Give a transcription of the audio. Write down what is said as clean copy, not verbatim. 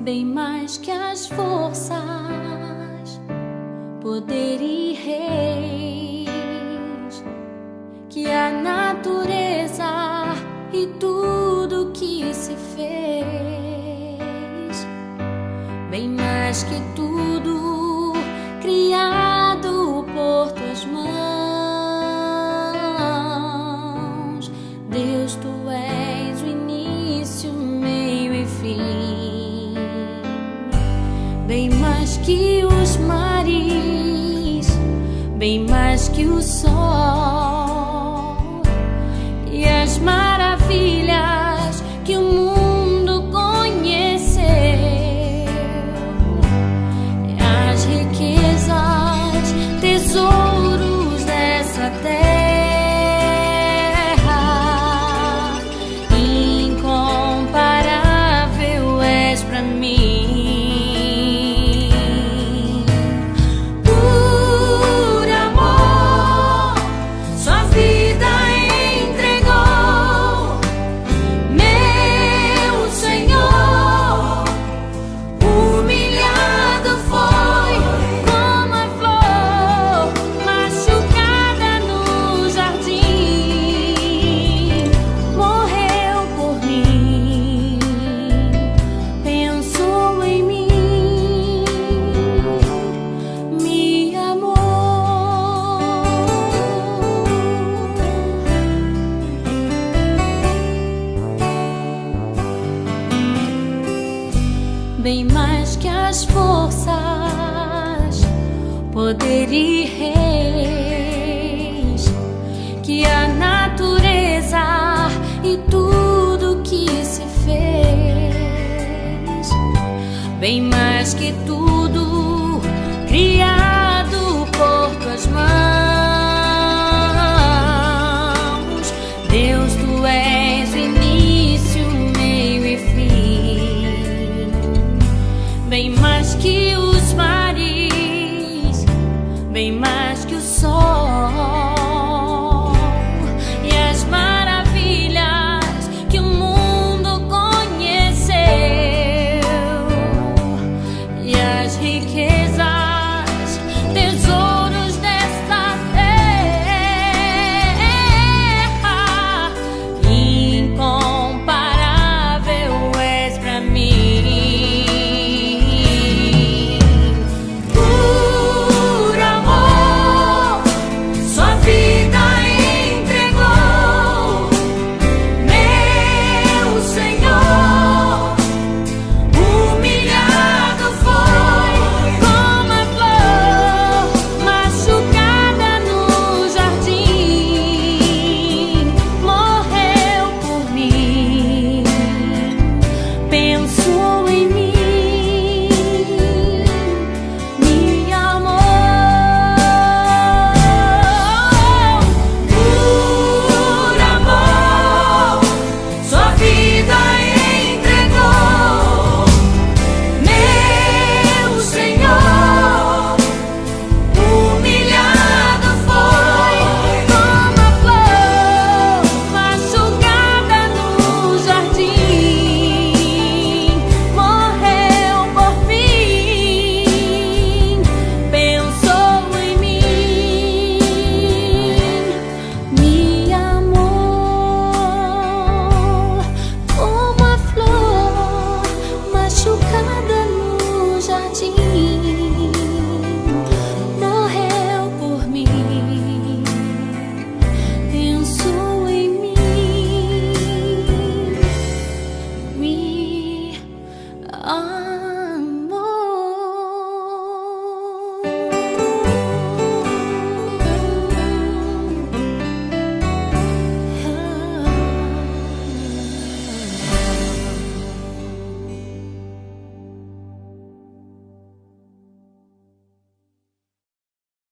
bem mais que as forças, poder e reis, que a natureza e tudo que se fez, bem mais que tudo criado por tuas mãos. Deus, tu és o início, meio e fim, bem mais que os mares, bem mais que o sol e as maravilhas que o mundo conheceu, as riquezas, tesouros dessa terra, incomparável és pra mim. Bem mais que as forças, poder e reis, que a natureza e tudo que se fez, bem mais que tudo criado por tuas mãos. Deus, tu és o início, meio e fim, bem mais que os mares, bem mais que o sol